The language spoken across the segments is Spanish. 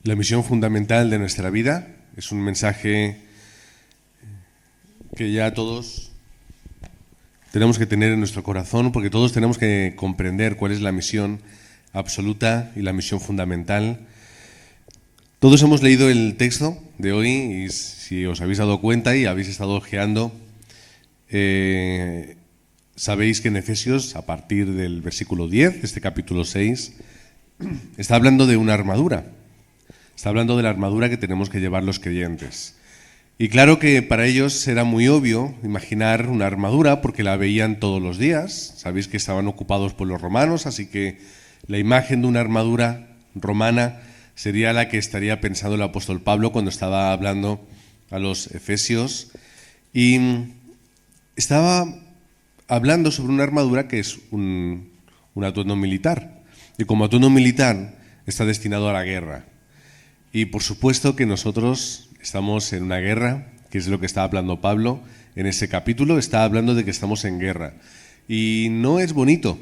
La misión fundamental de nuestra vida es un mensaje que ya todos tenemos que tener en nuestro corazón, porque todos tenemos que comprender cuál es la misión absoluta y la misión fundamental. Todos hemos leído el texto de hoy y si os habéis dado cuenta y habéis estado ojeando, sabéis que en Efesios, a partir del versículo 10 de este capítulo 6, está hablando de una armadura. Está hablando de la armadura que tenemos que llevar los creyentes. Y claro que para ellos era muy obvio imaginar una armadura porque la veían todos los días. Sabéis que estaban ocupados por los romanos, así que la imagen de una armadura romana sería la que estaría pensando el apóstol Pablo cuando estaba hablando a los efesios. Y estaba hablando sobre una armadura que es un atuendo militar. Y como atuendo militar está destinado a la guerra. Y por supuesto que nosotros estamos en una guerra, que es lo que está hablando Pablo en ese capítulo, está hablando de que estamos en guerra. Y no es bonito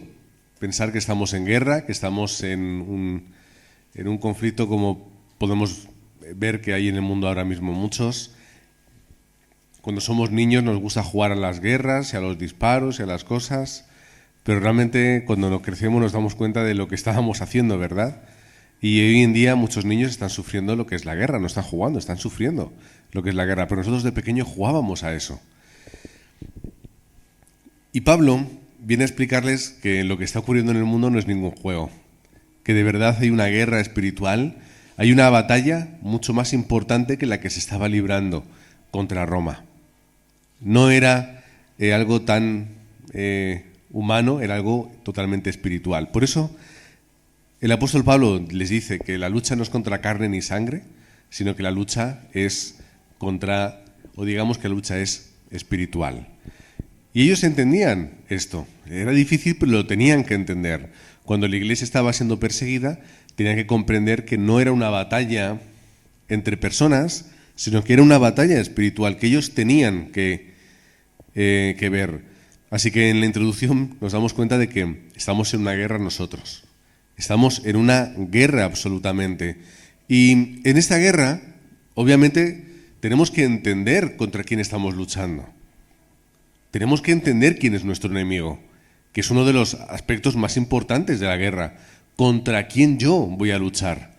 pensar que estamos en guerra, que estamos en un conflicto como podemos ver que hay en el mundo ahora mismo muchos. Cuando somos niños nos gusta jugar a las guerras y a los disparos y a las cosas, pero realmente cuando nos crecemos nos damos cuenta de lo que estábamos haciendo, ¿verdad? Y hoy en día muchos niños están sufriendo lo que es la guerra, no están jugando, están sufriendo lo que es la guerra. Pero nosotros de pequeño jugábamos a eso. Y Pablo viene a explicarles que lo que está ocurriendo en el mundo no es ningún juego, que de verdad hay una guerra espiritual, hay una batalla mucho más importante que la que se estaba librando contra Roma. No era algo tan humano, era algo totalmente espiritual. Por eso el apóstol Pablo les dice que la lucha no es contra carne ni sangre, sino que la lucha es contra, o digamos que la lucha es espiritual. Y ellos entendían esto. Era difícil, pero lo tenían que entender. Cuando la iglesia estaba siendo perseguida, tenían que comprender que no era una batalla entre personas, sino que era una batalla espiritual que ellos tenían que ver. Así que en la introducción nos damos cuenta de que estamos en una guerra nosotros. Estamos en una guerra absolutamente. Y en esta guerra, obviamente, tenemos que entender contra quién estamos luchando. Tenemos que entender quién es nuestro enemigo, que es uno de los aspectos más importantes de la guerra. Contra quién yo voy a luchar.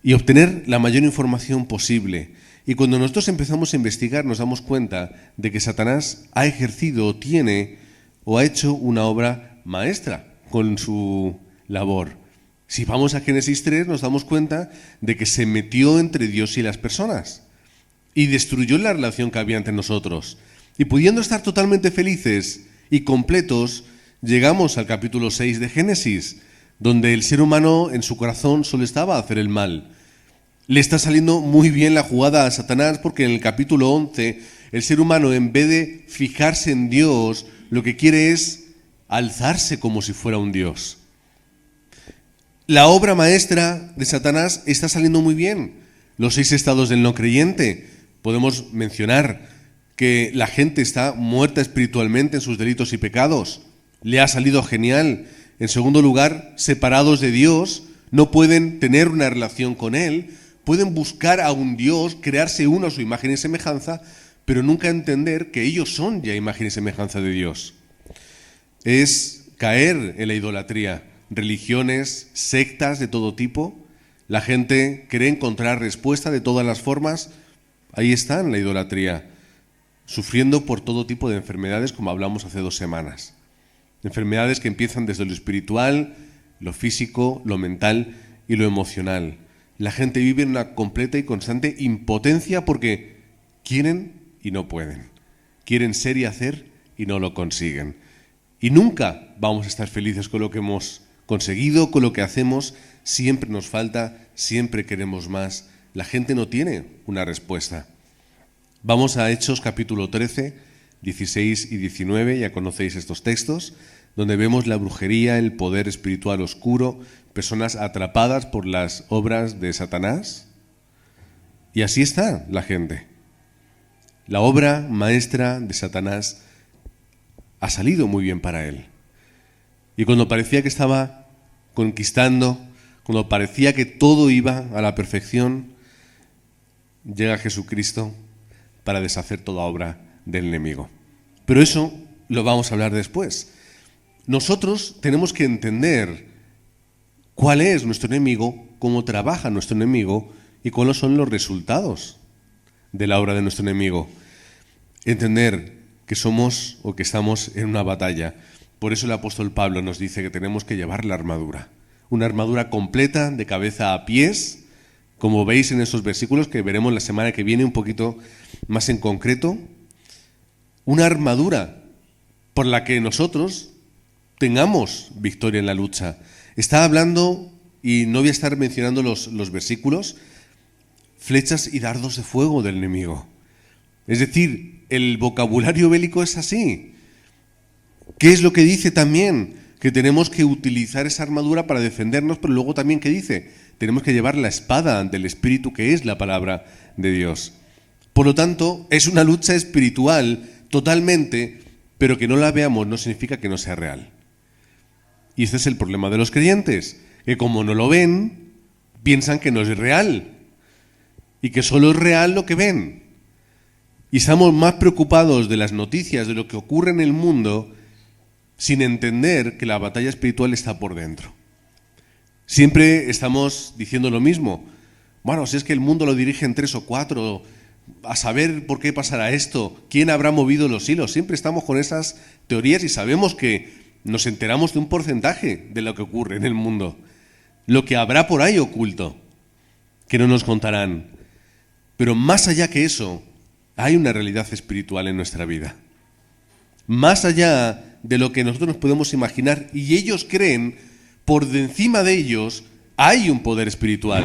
Y obtener la mayor información posible. Y cuando nosotros empezamos a investigar, nos damos cuenta de que Satanás ha ejercido, tiene o ha hecho una obra maestra con su labor. Si vamos a Génesis 3, nos damos cuenta de que se metió entre Dios y las personas y destruyó la relación que había entre nosotros. Y pudiendo estar totalmente felices y completos, llegamos al capítulo 6 de Génesis, donde el ser humano en su corazón solo estaba a hacer el mal. Le está saliendo muy bien la jugada a Satanás porque en el capítulo 11 el ser humano, en vez de fijarse en Dios, lo que quiere es alzarse como si fuera un Dios. La obra maestra de Satanás está saliendo muy bien. Los 6 estados del no creyente. Podemos mencionar que la gente está muerta espiritualmente en sus delitos y pecados. Le ha salido genial. En segundo lugar, separados de Dios, no pueden tener una relación con Él. Pueden buscar a un Dios, crearse uno a su imagen y semejanza, pero nunca entender que ellos son ya imagen y semejanza de Dios. Es caer en la idolatría. Religiones, sectas de todo tipo. La gente cree encontrar respuesta de todas las formas. Ahí está en la idolatría, sufriendo por todo tipo de enfermedades, como hablamos hace 2 semanas. Enfermedades que empiezan desde lo espiritual, lo físico, lo mental y lo emocional. La gente vive en una completa y constante impotencia porque quieren y no pueden. Quieren ser y hacer y no lo consiguen. Y nunca vamos a estar felices con lo que hemos conseguido, con lo que hacemos. Siempre nos falta, siempre queremos más. La gente no tiene una respuesta. Vamos a Hechos capítulo 13, 16 y 19, ya conocéis estos textos, donde vemos la brujería, el poder espiritual oscuro, personas atrapadas por las obras de Satanás. Y así está la gente. La obra maestra de Satanás ha salido muy bien para él. Y cuando parecía que estaba conquistando, cuando parecía que todo iba a la perfección, llega Jesucristo para deshacer toda obra del enemigo. Pero eso lo vamos a hablar después. Nosotros tenemos que entender cuál es nuestro enemigo, cómo trabaja nuestro enemigo y cuáles son los resultados de la obra de nuestro enemigo. Entender que somos o que estamos en una batalla. Por eso el apóstol Pablo nos dice que tenemos que llevar la armadura. Una armadura completa de cabeza a pies, como veis en esos versículos que veremos la semana que viene un poquito más en concreto. Una armadura por la que nosotros tengamos victoria en la lucha. Está hablando, y no voy a estar mencionando los versículos, flechas y dardos de fuego del enemigo. Es decir, el vocabulario bélico es así. ¿Qué es lo que dice también? Que tenemos que utilizar esa armadura para defendernos, pero luego también, ¿qué dice? Tenemos que llevar la espada del Espíritu, que es la palabra de Dios. Por lo tanto, es una lucha espiritual totalmente, pero que no la veamos no significa que no sea real. Y este es el problema de los creyentes, que como no lo ven, piensan que no es real y que solo es real lo que ven. Y estamos más preocupados de las noticias, de lo que ocurre en el mundo, sin entender que la batalla espiritual está por dentro. Siempre estamos diciendo lo mismo. Bueno, si es que el mundo lo dirigen 3 o 4, a saber por qué pasará esto, quién habrá movido los hilos. Siempre estamos con esas teorías y sabemos que nos enteramos de un porcentaje de lo que ocurre en el mundo. Lo que habrá por ahí oculto, que no nos contarán. Pero más allá que eso, hay una realidad espiritual en nuestra vida. Más allá de lo que nosotros nos podemos imaginar, y ellos creen, por encima de ellos hay un poder espiritual.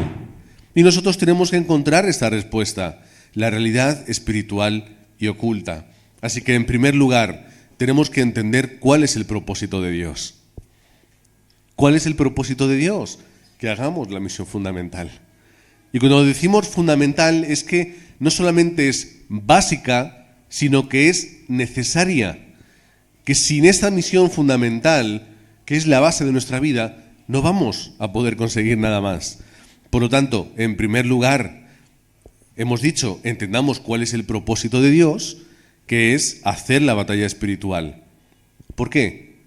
Y nosotros tenemos que encontrar esta respuesta, la realidad espiritual y oculta. Así que, en primer lugar, tenemos que entender cuál es el propósito de Dios. ¿Cuál es el propósito de Dios? Que hagamos la misión fundamental. Y cuando decimos fundamental es que no solamente es básica, sino que es necesaria. Que sin esta misión fundamental, que es la base de nuestra vida, no vamos a poder conseguir nada más. Por lo tanto, en primer lugar, hemos dicho, entendamos cuál es el propósito de Dios, que es hacer la batalla espiritual. ¿Por qué?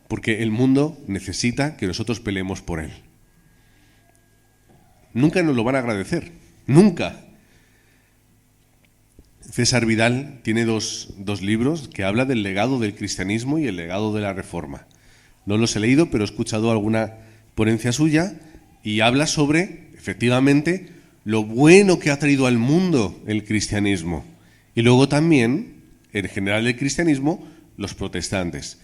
Porque el mundo necesita que nosotros peleemos por él. Nunca nos lo van a agradecer, nunca. César Vidal tiene dos libros que habla del legado del cristianismo y el legado de la reforma. No los he leído, pero he escuchado alguna ponencia suya y habla sobre, efectivamente, lo bueno que ha traído al mundo el cristianismo. Y luego también, en general el cristianismo, los protestantes.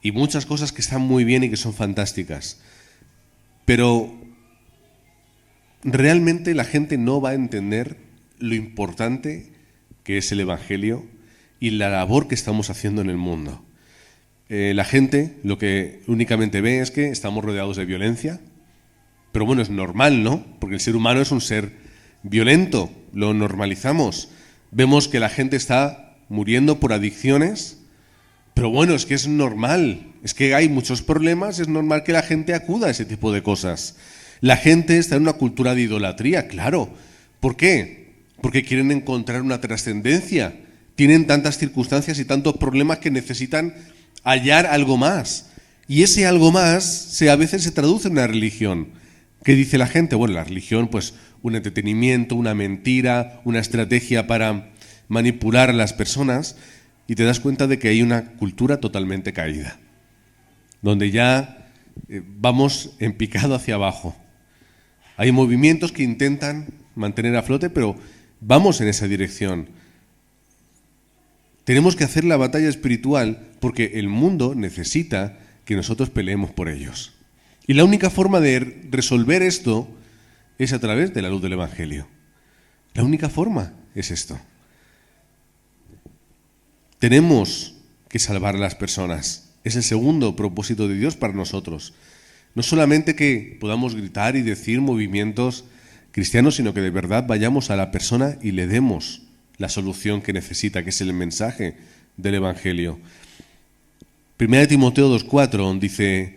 Y muchas cosas que están muy bien y que son fantásticas. Pero realmente la gente no va a entender lo importante que es el Evangelio y la labor que estamos haciendo en el mundo. La gente lo que únicamente ve es que estamos rodeados de violencia, pero bueno, es normal, ¿no? Porque el ser humano es un ser violento, lo normalizamos. Vemos que la gente está muriendo por adicciones, pero bueno, es que es normal, es que hay muchos problemas, es normal que la gente acuda a ese tipo de cosas. La gente está en una cultura de idolatría, claro. ¿Por qué? Porque quieren encontrar una trascendencia. Tienen tantas circunstancias y tantos problemas que necesitan hallar algo más. Y ese algo más a veces se traduce en una religión. ¿Qué dice la gente? Bueno, la religión, pues un entretenimiento, una mentira, una estrategia para manipular a las personas, y te das cuenta de que hay una cultura totalmente caída, donde ya vamos en picado hacia abajo. Hay movimientos que intentan mantener a flote, pero vamos en esa dirección. Tenemos que hacer la batalla espiritual porque el mundo necesita que nosotros peleemos por ellos. Y la única forma de resolver esto es a través de la luz del Evangelio. La única forma es esto. Tenemos que salvar a las personas. Es el segundo propósito de Dios para nosotros. No solamente que podamos gritar y decir movimientos cristianos, sino que de verdad vayamos a la persona y le demos la solución que necesita, que es el mensaje del Evangelio. 1 Timoteo 2:4 dice: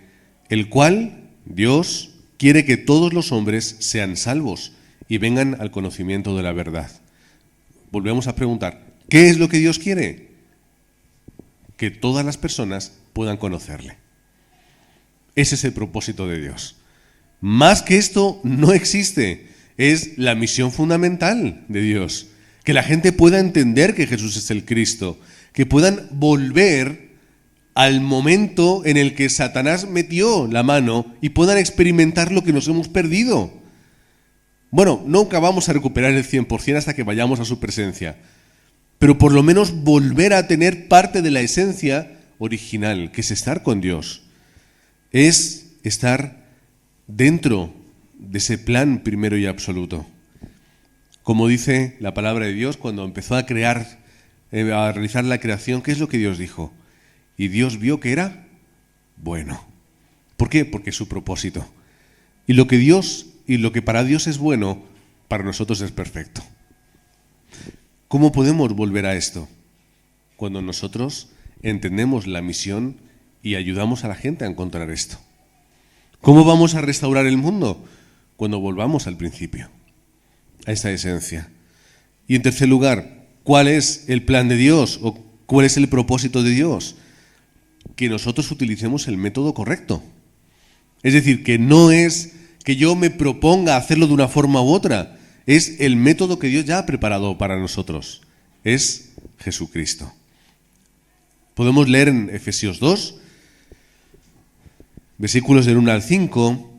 el cual, Dios, quiere que todos los hombres sean salvos y vengan al conocimiento de la verdad. Volvemos a preguntar, ¿qué es lo que Dios quiere? Que todas las personas puedan conocerle. Ese es el propósito de Dios. Más que esto no existe. Es la misión fundamental de Dios. Que la gente pueda entender que Jesús es el Cristo. Que puedan volver al momento en el que Satanás metió la mano y puedan experimentar lo que nos hemos perdido. Bueno, nunca vamos a recuperar el 100% hasta que vayamos a su presencia. Pero por lo menos volver a tener parte de la esencia original, que es estar con Dios. Es estar dentro de ese plan primero y absoluto. Como dice la palabra de Dios, cuando empezó a crear, a realizar la creación, ¿qué es lo que Dios dijo? Y Dios vio que era bueno. ¿Por qué? Porque es su propósito. Y lo que para Dios es bueno, para nosotros es perfecto. ¿Cómo podemos volver a esto? Cuando nosotros entendemos la misión y ayudamos a la gente a encontrar esto. ¿Cómo vamos a restaurar el mundo? Cuando volvamos al principio, a esa esencia. Y en tercer lugar, ¿cuál es el plan de Dios o cuál es el propósito de Dios? Que nosotros utilicemos el método correcto. Es decir, que no es que yo me proponga hacerlo de una forma u otra, es el método que Dios ya ha preparado para nosotros. Es Jesucristo. Podemos leer en Efesios 2, versículos del 1 al 5,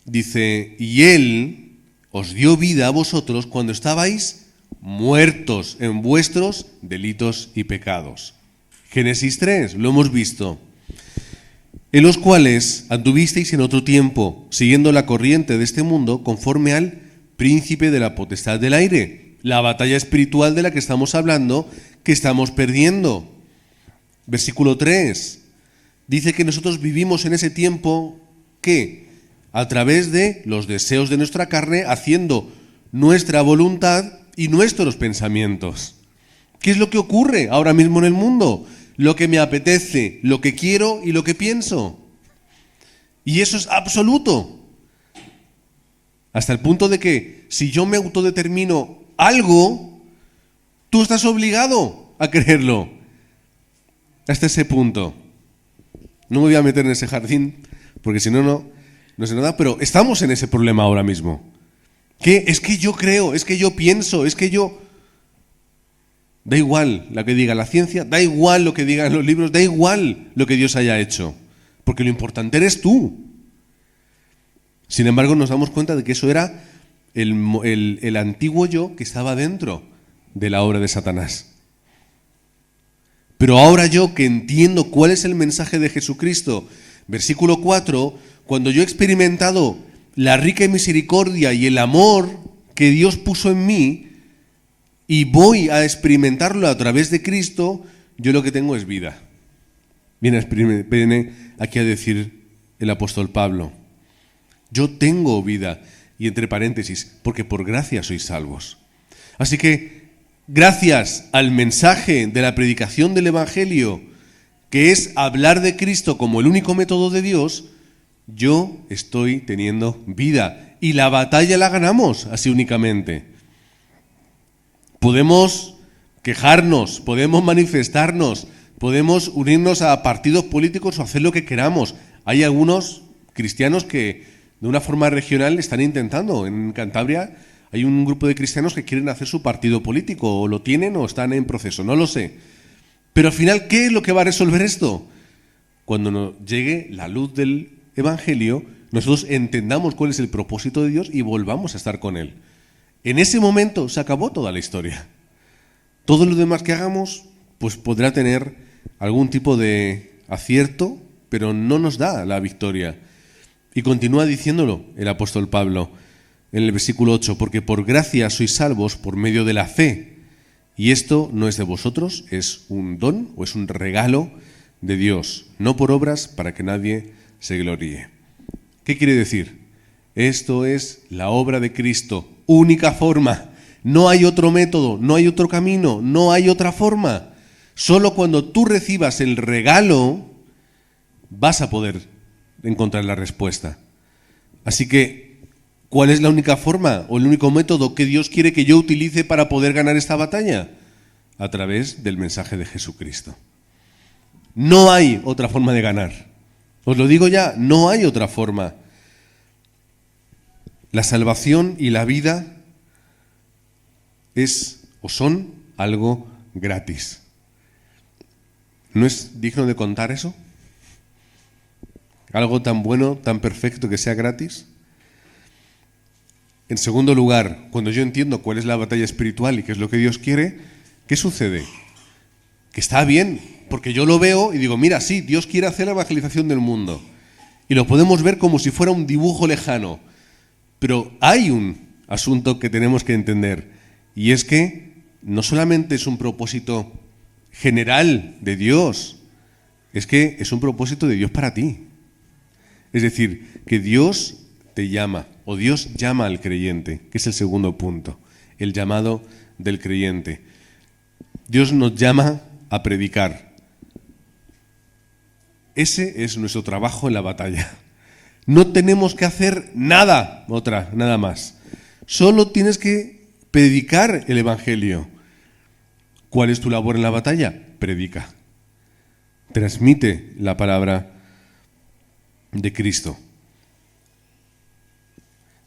dice, y Él os dio vida a vosotros cuando estabais muertos en vuestros delitos y pecados. Génesis 3, lo hemos visto. En los cuales anduvisteis en otro tiempo, siguiendo la corriente de este mundo, conforme al príncipe de la potestad del aire, la batalla espiritual de la que estamos hablando, que estamos perdiendo. Versículo 3, dice que nosotros vivimos en ese tiempo, ¿qué? A través de los deseos de nuestra carne, haciendo nuestra voluntad y nuestros pensamientos. ¿Qué es lo que ocurre ahora mismo en el mundo? Lo que me apetece, lo que quiero y lo que pienso. Y eso es absoluto. Hasta el punto de que si yo me autodetermino algo, tú estás obligado a creerlo. Hasta ese punto. No me voy a meter en ese jardín, porque si no, no se nada, pero estamos en ese problema ahora mismo. ¿Qué? Es que yo creo, es que yo pienso, es que yo... Da igual lo que diga la ciencia, da igual lo que digan los libros, da igual lo que Dios haya hecho, porque lo importante eres tú. Sin embargo, nos damos cuenta de que eso era el antiguo yo que estaba dentro de la obra de Satanás. Pero ahora yo que entiendo cuál es el mensaje de Jesucristo, versículo 4, cuando yo he experimentado la rica misericordia y el amor que Dios puso en mí, y voy a experimentarlo a través de Cristo, yo lo que tengo es vida. Viene aquí a decir el apóstol Pablo, yo tengo vida, y entre paréntesis, porque por gracia sois salvos. Así que, gracias al mensaje de la predicación del Evangelio, que es hablar de Cristo como el único método de Dios, yo estoy teniendo vida, y la batalla la ganamos así únicamente. Podemos quejarnos, podemos manifestarnos, podemos unirnos a partidos políticos o hacer lo que queramos. Hay algunos cristianos que de una forma regional están intentando. En Cantabria hay un grupo de cristianos que quieren hacer su partido político, o lo tienen o están en proceso, no lo sé. Pero al final, ¿qué es lo que va a resolver esto? Cuando nos llegue la luz del Evangelio, nosotros entendamos cuál es el propósito de Dios y volvamos a estar con Él. En ese momento se acabó toda la historia. Todo lo demás que hagamos, pues podrá tener algún tipo de acierto, pero no nos da la victoria. Y continúa diciéndolo el apóstol Pablo en el versículo 8, porque por gracia sois salvos por medio de la fe. Y esto no es de vosotros, es un don o es un regalo de Dios, no por obras para que nadie se gloríe. ¿Qué quiere decir? Esto es la obra de Cristo, única forma. No hay otro método, no hay otro camino, no hay otra forma. Solo cuando tú recibas el regalo vas a poder encontrar la respuesta. Así que, ¿cuál es la única forma o el único método que Dios quiere que yo utilice para poder ganar esta batalla? A través del mensaje de Jesucristo. No hay otra forma de ganar. Os lo digo ya, no hay otra forma. La salvación y la vida es o son algo gratis. ¿No es digno de contar eso? ¿Algo tan bueno, tan perfecto que sea gratis? En segundo lugar, cuando yo entiendo cuál es la batalla espiritual y qué es lo que Dios quiere, ¿qué sucede? Que está bien, porque yo lo veo y digo, mira, sí, Dios quiere hacer la evangelización del mundo. Y lo podemos ver como si fuera un dibujo lejano. Pero hay un asunto que tenemos que entender, y es que no solamente es un propósito general de Dios, es que es un propósito de Dios para ti. Es decir, que Dios te llama, o Dios llama al creyente, que es el segundo punto, el llamado del creyente. Dios nos llama a predicar. Ese es nuestro trabajo en la batalla. No tenemos que hacer nada más. Solo tienes que predicar el Evangelio. ¿Cuál es tu labor en la batalla? Predica. Transmite la palabra de Cristo.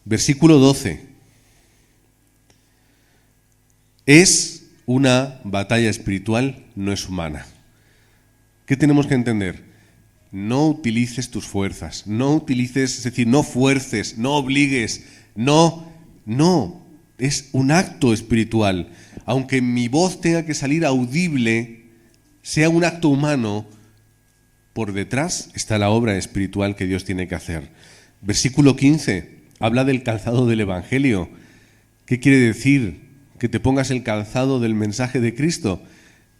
Versículo 12. Es una batalla espiritual, no es humana. ¿Qué tenemos que entender? No utilices tus fuerzas, es decir, no fuerces, no obligues, no, es un acto espiritual. Aunque mi voz tenga que salir audible, sea un acto humano, por detrás está la obra espiritual que Dios tiene que hacer. Versículo 15, habla del calzado del Evangelio. ¿Qué quiere decir? Que te pongas el calzado del mensaje de Cristo,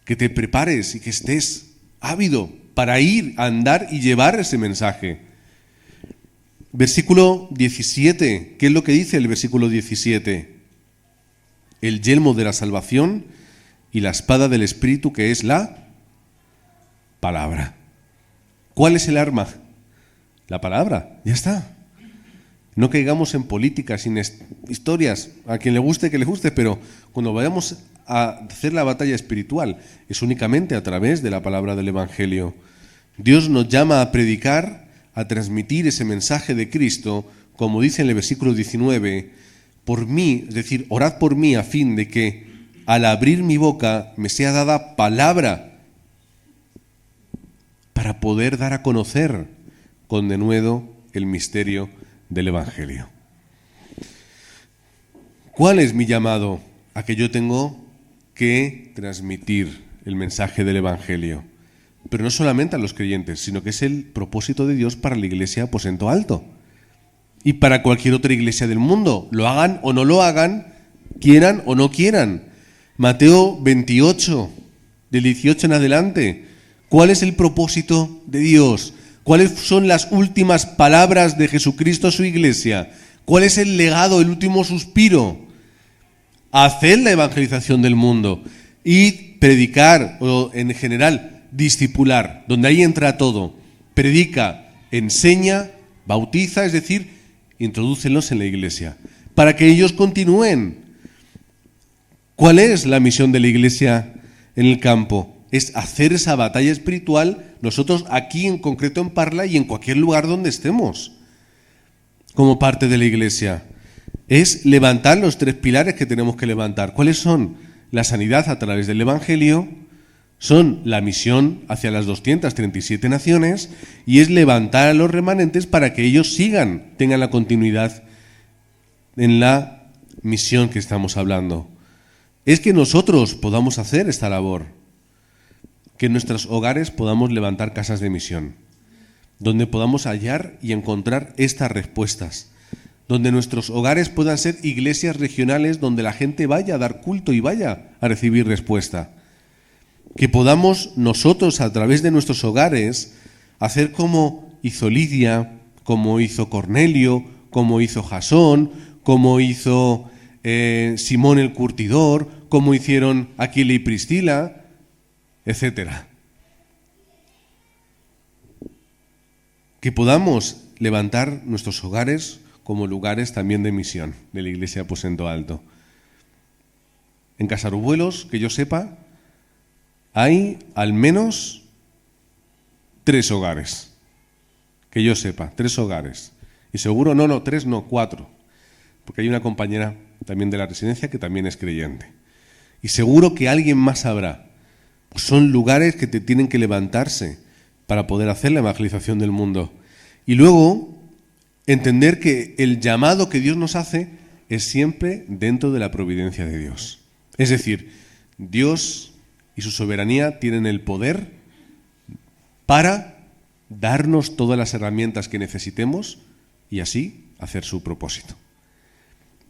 que te prepares y que estés ávido para ir a andar y llevar ese mensaje. Versículo 17, ¿qué es lo que dice el versículo 17? El yelmo de la salvación y la espada del Espíritu, que es la palabra. ¿Cuál es el arma? La palabra, ya está. No caigamos en políticas, sin historias, a quien le guste que le guste, pero cuando vayamos a hacer la batalla espiritual es únicamente a través de la palabra del Evangelio. Dios nos llama a predicar, a transmitir ese mensaje de Cristo, como dice en el versículo 19, por mí, es decir, orad por mí a fin de que al abrir mi boca me sea dada palabra para poder dar a conocer con denuedo el misterio del Evangelio. ¿Cuál es mi llamado? A que yo tengo que transmitir el mensaje del Evangelio. Pero no solamente a los creyentes, sino que es el propósito de Dios para la iglesia Aposento Alto. Y para cualquier otra iglesia del mundo, lo hagan o no lo hagan, quieran o no quieran. Mateo 28, del 18 en adelante. ¿Cuál es el propósito de Dios? ¿Cuáles son las últimas palabras de Jesucristo a su iglesia? ¿Cuál es el legado, el último suspiro? Hacer la evangelización del mundo y predicar, o en general, discipular, donde ahí entra todo. Predica, enseña, bautiza, es decir, introdúcelos en la iglesia, para que ellos continúen. ¿Cuál es la misión de la iglesia en el campo? Es hacer esa batalla espiritual nosotros aquí en concreto en Parla y en cualquier lugar donde estemos como parte de la iglesia. Es levantar los 3 pilares que tenemos que levantar. ¿Cuáles son? La sanidad a través del Evangelio, son la misión hacia las 237 naciones y es levantar a los remanentes para que ellos sigan, tengan la continuidad en la misión que estamos hablando. Es que nosotros podamos hacer esta labor, que en nuestros hogares podamos levantar casas de misión, donde podamos hallar y encontrar estas respuestas, donde nuestros hogares puedan ser iglesias regionales donde la gente vaya a dar culto y vaya a recibir respuesta. Que podamos nosotros a través de nuestros hogares hacer como hizo Lidia, como hizo Cornelio, como hizo Jasón, como hizo Simón el curtidor, como hicieron Aquila y Priscila, etcétera. Que podamos levantar nuestros hogares como lugares también de misión de la Iglesia de Aposento Alto. En Casarubuelos, que yo sepa, hay al menos 3 hogares. Que yo sepa, 3 hogares. Y seguro, 3 no, 4. Porque hay una compañera también de la residencia que también es creyente. Y seguro que alguien más habrá. Pues son lugares que te tienen que levantarse para poder hacer la evangelización del mundo. Y luego, entender que el llamado que Dios nos hace es siempre dentro de la providencia de Dios. Es decir, Dios y su soberanía tienen el poder para darnos todas las herramientas que necesitemos y así hacer su propósito.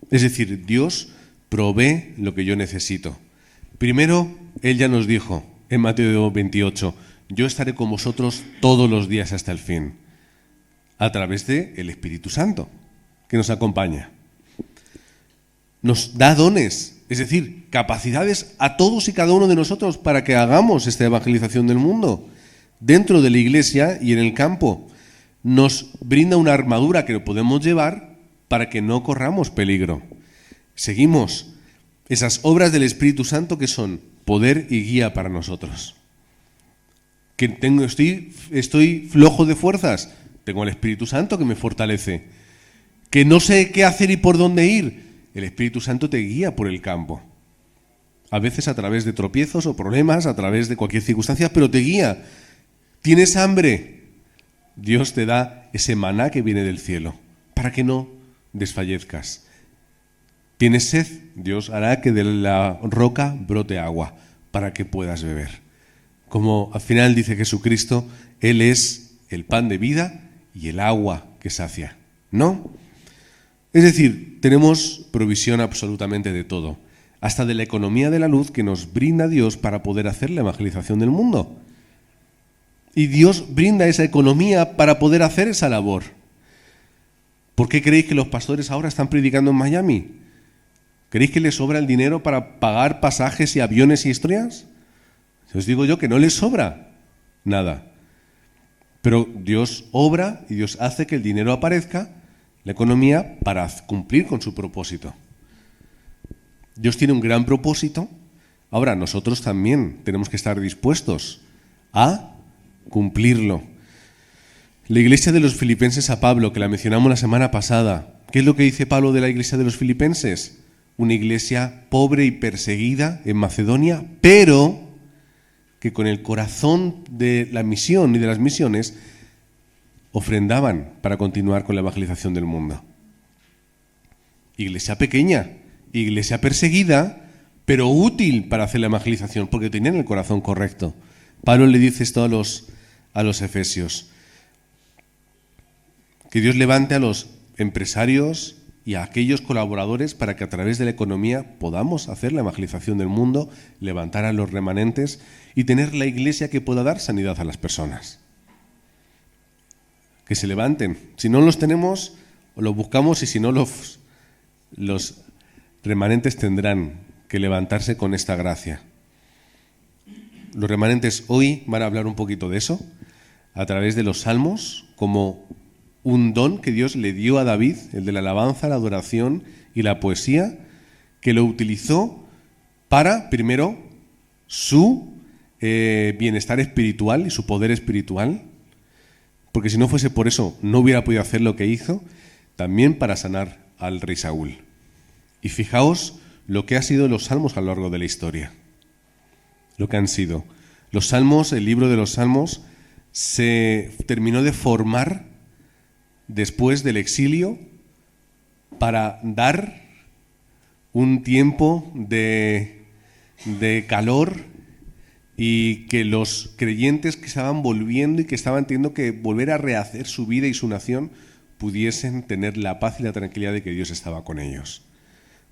Es decir, Dios provee lo que yo necesito. Primero, Él ya nos dijo en Mateo 28, yo estaré con vosotros todos los días hasta el fin, a través del Espíritu Santo, que nos acompaña. Nos da dones, es decir, capacidades a todos y cada uno de nosotros para que hagamos esta evangelización del mundo, dentro de la iglesia y en el campo. Nos brinda una armadura que podemos llevar para que no corramos peligro. Seguimos esas obras del Espíritu Santo que son poder y guía para nosotros. Que estoy flojo de fuerzas, tengo el Espíritu Santo que me fortalece. Que no sé qué hacer y por dónde ir, el Espíritu Santo te guía por el campo. A veces a través de tropiezos o problemas, a través de cualquier circunstancia, pero te guía. ¿Tienes hambre? Dios te da ese maná que viene del cielo para que no desfallezcas. ¿Tienes sed? Dios hará que de la roca brote agua para que puedas beber. Como al final dice Jesucristo, Él es el pan de vida y el agua que sacia, ¿no? Es decir, tenemos provisión absolutamente de todo, hasta de la economía de la luz que nos brinda Dios para poder hacer la evangelización del mundo. Y Dios brinda esa economía para poder hacer esa labor. ¿Por qué creéis que los pastores ahora están predicando en Miami? ¿Creéis que les sobra el dinero para pagar pasajes y aviones y historias? Os digo yo que no les sobra nada. Pero Dios obra y Dios hace que el dinero aparezca, la economía, para cumplir con su propósito. Dios tiene un gran propósito. Ahora, nosotros también tenemos que estar dispuestos a cumplirlo. La iglesia de los filipenses a Pablo, que la mencionamos la semana pasada, ¿qué es lo que dice Pablo de la iglesia de los filipenses? Una iglesia pobre y perseguida en Macedonia, pero que con el corazón de la misión y de las misiones ofrendaban para continuar con la evangelización del mundo. Iglesia pequeña, iglesia perseguida, pero útil para hacer la evangelización, porque tenían el corazón correcto. Pablo le dice esto a los efesios. Que Dios levante a los empresarios y a aquellos colaboradores para que a través de la economía podamos hacer la evangelización del mundo, levantar a los remanentes y tener la iglesia que pueda dar sanidad a las personas. Que se levanten. Si no los tenemos, los buscamos, y si no, los remanentes tendrán que levantarse con esta gracia. Los remanentes hoy van a hablar un poquito de eso, a través de los salmos, como un don que Dios le dio a David, el de la alabanza, la adoración y la poesía, que lo utilizó para, primero, su bienestar espiritual y su poder espiritual, porque si no fuese por eso no hubiera podido hacer lo que hizo, también para sanar al rey Saúl. Y fijaos lo que han sido los salmos a lo largo de la historia. Lo que han sido. Los salmos, el libro de los salmos, se terminó de formar después del exilio para dar un tiempo de calor y que los creyentes que estaban volviendo y que estaban teniendo que volver a rehacer su vida y su nación pudiesen tener la paz y la tranquilidad de que Dios estaba con ellos.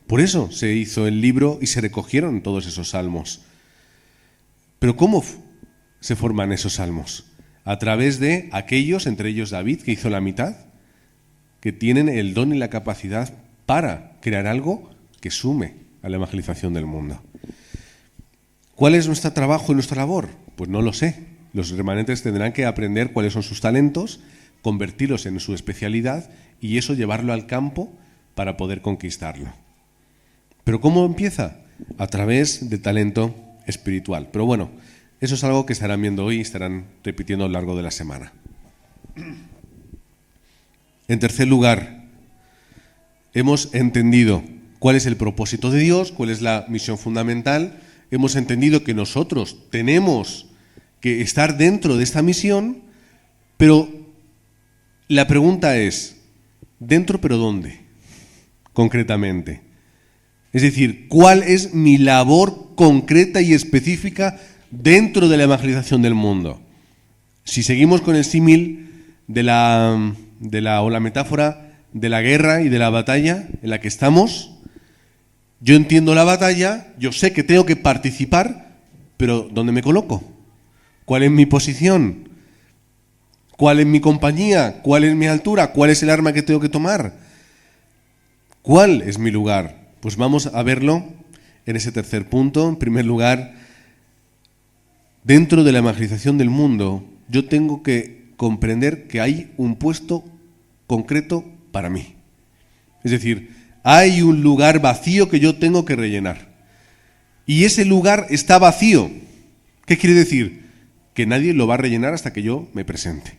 Por eso se hizo el libro y se recogieron todos esos salmos. Pero ¿cómo se forman esos salmos? A través de aquellos, entre ellos David, que hizo la mitad, que tienen el don y la capacidad para crear algo que sume a la evangelización del mundo. ¿Cuál es nuestro trabajo y nuestra labor? Pues no lo sé. Los remanentes tendrán que aprender cuáles son sus talentos convertirlos en su especialidad y eso llevarlo al campo para poder conquistarlo. ¿Pero cómo empieza? A través del talento espiritual. Pero bueno, eso es algo que estarán viendo hoy y estarán repitiendo a lo largo de la semana. En tercer lugar, hemos entendido cuál es el propósito de Dios, cuál es la misión fundamental. Hemos entendido que nosotros tenemos que estar dentro de esta misión, pero la pregunta es, ¿dentro pero dónde? Concretamente. Es decir, ¿cuál es mi labor concreta y específica dentro de la evangelización del mundo? Si seguimos con el símil de la metáfora de la guerra y de la batalla en la que estamos, yo entiendo la batalla, yo sé que tengo que participar, pero ¿dónde me coloco? ¿Cuál es mi posición? ¿Cuál es mi compañía? ¿Cuál es mi altura? ¿Cuál es el arma que tengo que tomar? ¿Cuál es mi lugar? Pues vamos a verlo en ese tercer punto. En primer lugar, dentro de la evangelización del mundo, yo tengo que comprender que hay un puesto concreto para mí. Es decir, hay un lugar vacío que yo tengo que rellenar. Y ese lugar está vacío. ¿Qué quiere decir? Que nadie lo va a rellenar hasta que yo me presente.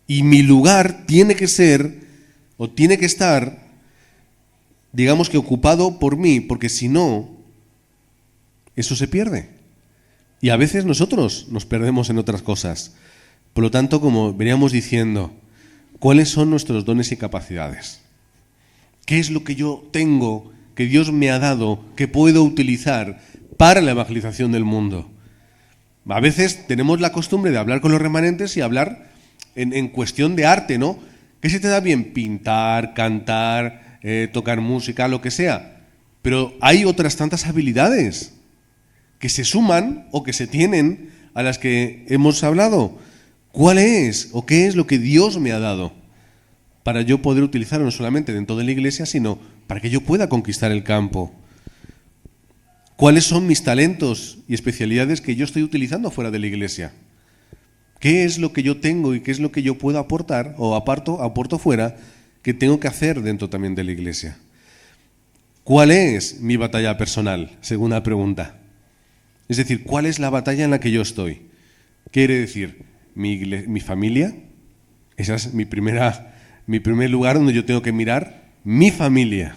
Y mi lugar tiene que ser, o tiene que estar, digamos que ocupado por mí, porque si no, eso se pierde. Y a veces nosotros nos perdemos en otras cosas. Por lo tanto, como veníamos diciendo, ¿cuáles son nuestros dones y capacidades? ¿Qué es lo que yo tengo, que Dios me ha dado, que puedo utilizar para la evangelización del mundo? A veces tenemos la costumbre de hablar con los remanentes y hablar en cuestión de arte, ¿no? ¿Qué se te da bien? Pintar, cantar, tocar música, lo que sea. Pero hay otras tantas habilidades que se suman o que se tienen a las que hemos hablado. ¿Cuál es o qué es lo que Dios me ha dado para yo poder utilizarlo no solamente dentro de la iglesia, sino para que yo pueda conquistar el campo? ¿Cuáles son mis talentos y especialidades que yo estoy utilizando fuera de la iglesia? ¿Qué es lo que yo tengo y qué es lo que yo puedo aportar o aporto fuera que tengo que hacer dentro también de la iglesia? ¿Cuál es mi batalla personal? Segunda pregunta. Es decir, ¿cuál es la batalla en la que yo estoy? Quiere decir, mi familia, ese es mi primer lugar donde yo tengo que mirar, mi familia,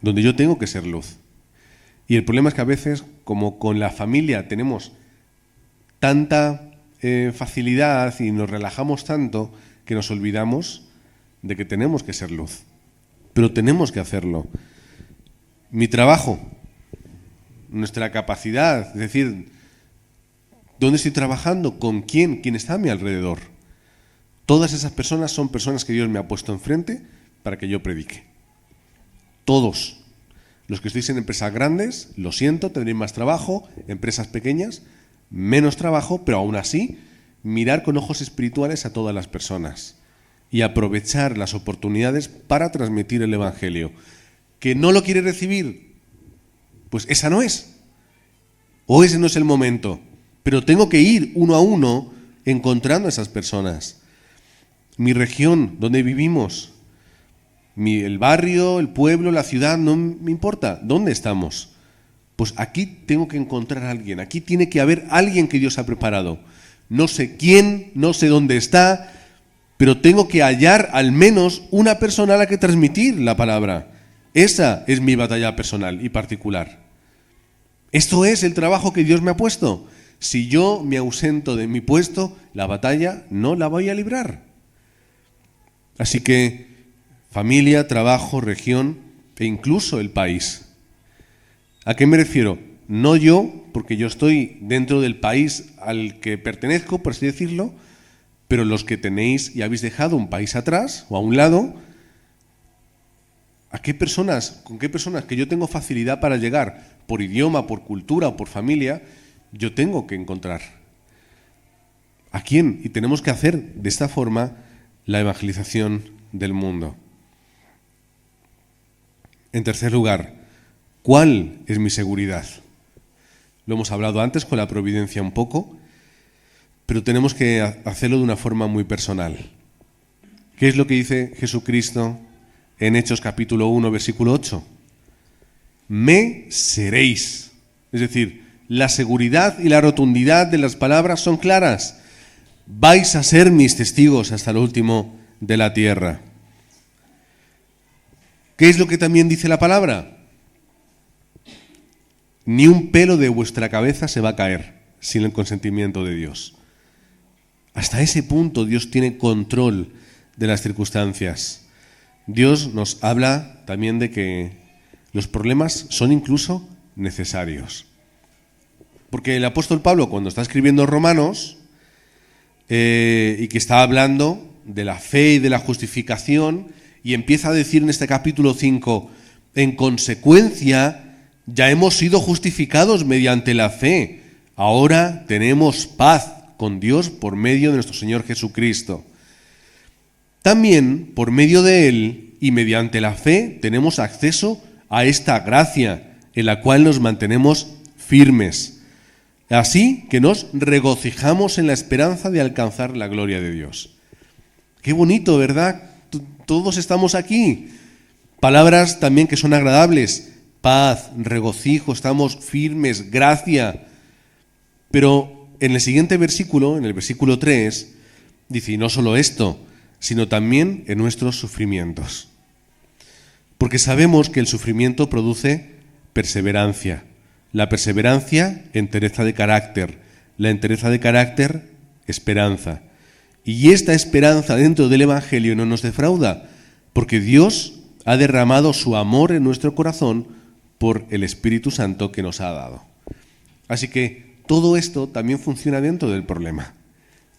donde yo tengo que ser luz. Y el problema es que a veces, como con la familia tenemos tanta facilidad y nos relajamos tanto que nos olvidamos de que tenemos que ser luz. Pero tenemos que hacerlo. Mi trabajo, nuestra capacidad, es decir, ¿dónde estoy trabajando? ¿Con quién? ¿Quién está a mi alrededor? Todas esas personas son personas que Dios me ha puesto enfrente para que yo predique. Todos. Los que estéis en empresas grandes, lo siento, tendréis más trabajo. Empresas pequeñas, menos trabajo, pero aún así, mirar con ojos espirituales a todas las personas y aprovechar las oportunidades para transmitir el Evangelio. ¿Que no lo quiere recibir? Pues esa no es. O ese no es el momento. Pero tengo que ir uno a uno encontrando a esas personas. Mi región, donde vivimos, el barrio, el pueblo, la ciudad, no me importa. ¿Dónde estamos? Pues aquí tengo que encontrar a alguien. Aquí tiene que haber alguien que Dios ha preparado. No sé quién, no sé dónde está, pero tengo que hallar al menos una persona a la que transmitir la palabra. Esa es mi batalla personal y particular. Esto es el trabajo que Dios me ha puesto. Si yo me ausento de mi puesto, la batalla no la voy a librar. Así que familia, trabajo, región e incluso el país. ¿A qué me refiero? No yo, porque yo estoy dentro del país al que pertenezco, por así decirlo, pero los que tenéis y habéis dejado un país atrás o a un lado, ¿con qué personas que yo tengo facilidad para llegar por idioma, por cultura o por familia, yo tengo que encontrar? ¿A quién? Y tenemos que hacer de esta forma la evangelización del mundo. En tercer lugar, ¿cuál es mi seguridad? Lo hemos hablado antes con la providencia un poco, pero tenemos que hacerlo de una forma muy personal. ¿Qué es lo que dice Jesucristo en Hechos capítulo 1, versículo 8? Me seréis. Es decir, la seguridad y la rotundidad de las palabras son claras. Vais a ser mis testigos hasta lo último de la tierra. ¿Qué es lo que también dice la palabra? Ni un pelo de vuestra cabeza se va a caer sin el consentimiento de Dios. Hasta ese punto Dios tiene control de las circunstancias. Dios nos habla también de que los problemas son incluso necesarios. Porque el apóstol Pablo, cuando está escribiendo Romanos, y que está hablando de la fe y de la justificación, y empieza a decir en este capítulo 5, en consecuencia, ya hemos sido justificados mediante la fe. Ahora tenemos paz con Dios por medio de nuestro Señor Jesucristo. También, por medio de Él y mediante la fe, tenemos acceso a esta gracia en la cual nos mantenemos firmes. Así que nos regocijamos en la esperanza de alcanzar la gloria de Dios. Qué bonito, ¿verdad? Todos estamos aquí. Palabras también que son agradables. Paz, regocijo, estamos firmes, gracia. Pero en el siguiente versículo, en el versículo 3, dice, y no solo esto, sino también en nuestros sufrimientos. Porque sabemos que el sufrimiento produce perseverancia. La perseverancia, entereza de carácter. La entereza de carácter, esperanza. Y esta esperanza dentro del Evangelio no nos defrauda, porque Dios ha derramado su amor en nuestro corazón por el Espíritu Santo que nos ha dado. Así que todo esto también funciona dentro del problema.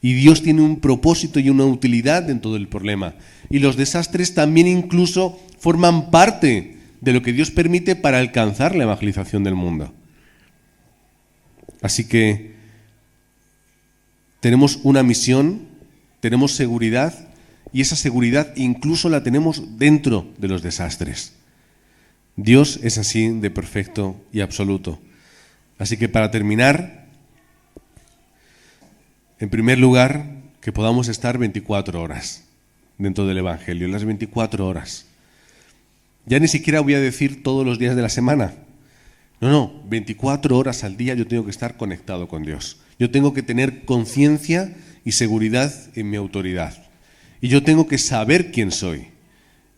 Y Dios tiene un propósito y una utilidad dentro del problema. Y los desastres también incluso forman parte de lo que Dios permite para alcanzar la evangelización del mundo. Así que tenemos una misión, tenemos seguridad, y esa seguridad incluso la tenemos dentro de los desastres. Dios es así de perfecto y absoluto. Así que para terminar, en primer lugar, que podamos estar 24 horas dentro del Evangelio, las 24 horas. Ya ni siquiera voy a decir todos los días de la semana. No, 24 horas al día yo tengo que estar conectado con Dios. Yo tengo que tener conciencia y seguridad en mi autoridad. Y yo tengo que saber quién soy,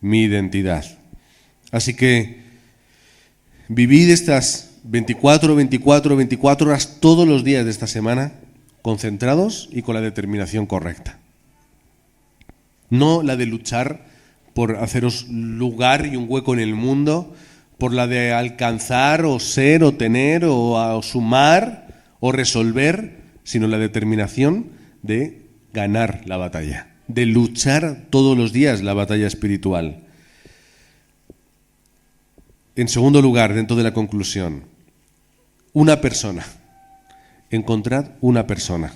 mi identidad. Así que vivid estas 24 horas todos los días de esta semana, concentrados y con la determinación correcta. No la de luchar por haceros lugar y un hueco en el mundo, por la de alcanzar o ser o tener o sumar o resolver, sino la determinación de ganar la batalla, de luchar todos los días la batalla espiritual. En segundo lugar, dentro de la conclusión, una persona. Encontrad una persona.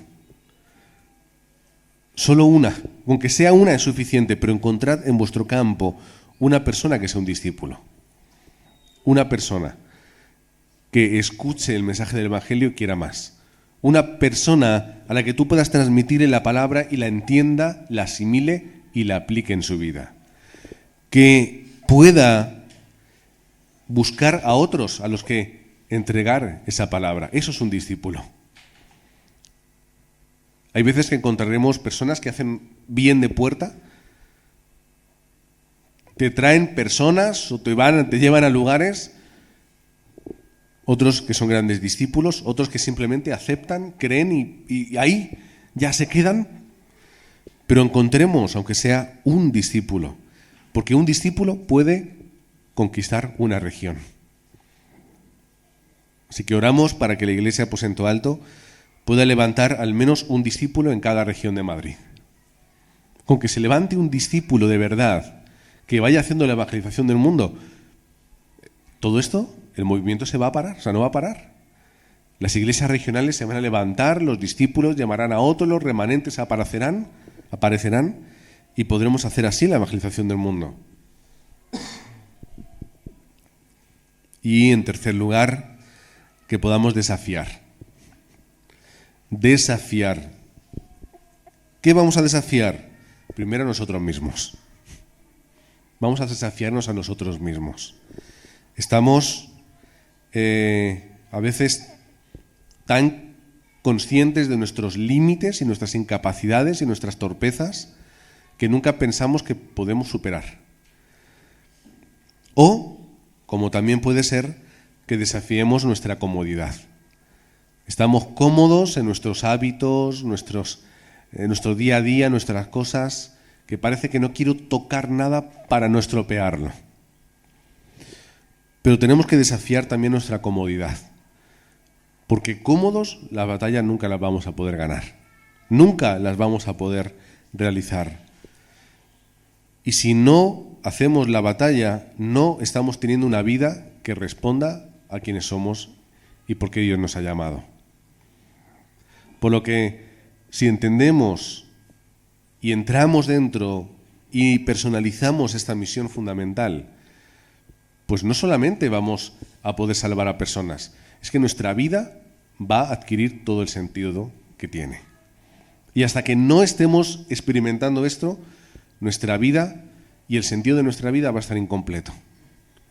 Solo una, aunque sea una es suficiente, pero encontrad en vuestro campo una persona que sea un discípulo. Una persona que escuche el mensaje del Evangelio y quiera más. Una persona a la que tú puedas transmitirle la palabra y la entienda, la asimile y la aplique en su vida. Que pueda buscar a otros a los que entregar esa palabra. Eso es un discípulo. Hay veces que encontraremos personas que hacen bien de puerta, te traen personas o te llevan a lugares, otros que son grandes discípulos, otros que simplemente aceptan, creen y ahí ya se quedan. Pero encontremos, aunque sea un discípulo, porque un discípulo puede conquistar una región. Así que oramos para que la Iglesia Aposento Alto pueda levantar al menos un discípulo en cada región de Madrid. Con que se levante un discípulo de verdad, que vaya haciendo la evangelización del mundo, todo esto, el movimiento se va a parar, no va a parar. Las iglesias regionales se van a levantar, los discípulos llamarán a otros, los remanentes aparecerán y podremos hacer así la evangelización del mundo. Y en tercer lugar, que podamos desafiar. ¿Qué vamos a desafiar? Primero a nosotros mismos. Vamos a desafiarnos a nosotros mismos. Estamos a veces tan conscientes de nuestros límites y nuestras incapacidades y nuestras torpezas que nunca pensamos que podemos superar. O, como también puede ser, que desafiemos nuestra comodidad. Estamos cómodos en nuestros hábitos, en nuestro día a día, nuestras cosas, que parece que no quiero tocar nada para no estropearlo. Pero tenemos que desafiar también nuestra comodidad, porque cómodos la batalla nunca las vamos a poder ganar, nunca las vamos a poder realizar. Y si no hacemos la batalla, no estamos teniendo una vida que responda a quienes somos y por qué Dios nos ha llamado. Por lo que, si entendemos y entramos dentro y personalizamos esta misión fundamental, pues no solamente vamos a poder salvar a personas, es que nuestra vida va a adquirir todo el sentido que tiene. Y hasta que no estemos experimentando esto, nuestra vida y el sentido de nuestra vida va a estar incompleto.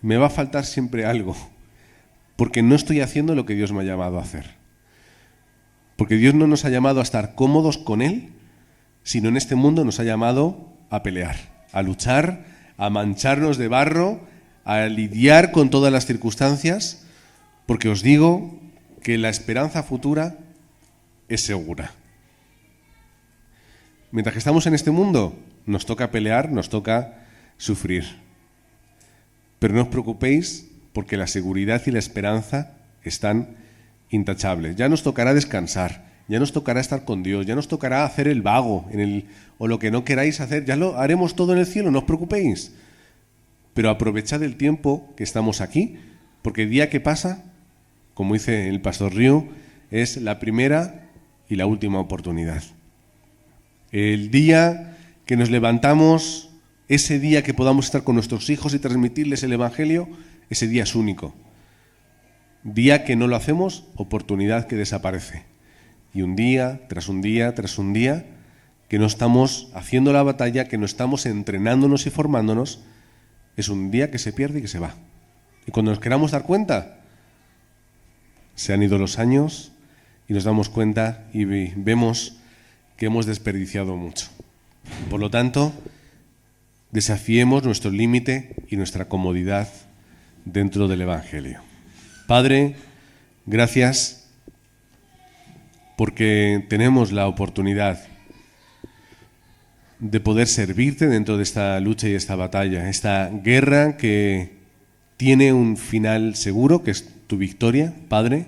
Me va a faltar siempre algo, porque no estoy haciendo lo que Dios me ha llamado a hacer. Porque Dios no nos ha llamado a estar cómodos con Él, sino en este mundo nos ha llamado a pelear, a luchar, a mancharnos de barro, a lidiar con todas las circunstancias, porque os digo que la esperanza futura es segura. Mientras que estamos en este mundo, nos toca pelear, nos toca sufrir. Pero no os preocupéis, porque la seguridad y la esperanza están intachables. Ya nos tocará descansar, ya nos tocará estar con Dios, ya nos tocará hacer el vago o lo que no queráis hacer, ya lo haremos todo en el cielo, no os preocupéis. Pero aprovechad el tiempo que estamos aquí, porque el día que pasa, como dice el pastor Río, es la primera y la última oportunidad. El día que nos levantamos, ese día que podamos estar con nuestros hijos y transmitirles el Evangelio, ese día es único. Día que no lo hacemos, oportunidad que desaparece. Y un día, tras un día, tras un día, que no estamos haciendo la batalla, que no estamos entrenándonos y formándonos, es un día que se pierde y que se va. Y cuando nos queramos dar cuenta, se han ido los años y nos damos cuenta y vemos que hemos desperdiciado mucho. Por lo tanto, desafiemos nuestro límite y nuestra comodidad dentro del Evangelio. Padre, gracias porque tenemos la oportunidad de poder servirte dentro de esta lucha y esta batalla, esta guerra que tiene un final seguro, que es tu victoria, Padre,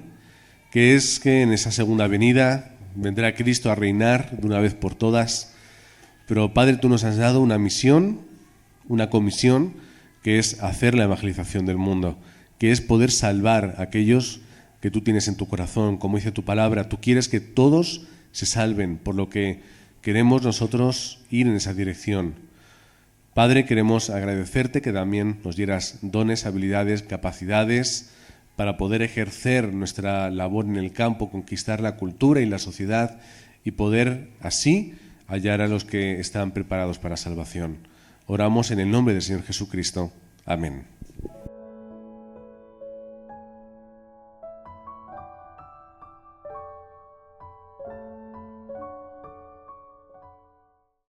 que es que en esa segunda venida vendrá Cristo a reinar de una vez por todas. Pero, Padre, tú nos has dado una misión, una comisión, que es hacer la evangelización del mundo, que es poder salvar a aquellos que tú tienes en tu corazón. Como dice tu palabra, tú quieres que todos se salven, por lo que queremos nosotros ir en esa dirección. Padre, queremos agradecerte que también nos dieras dones, habilidades, capacidades para poder ejercer nuestra labor en el campo, conquistar la cultura y la sociedad y poder así hallar a los que están preparados para salvación. Oramos en el nombre del Señor Jesucristo. Amén.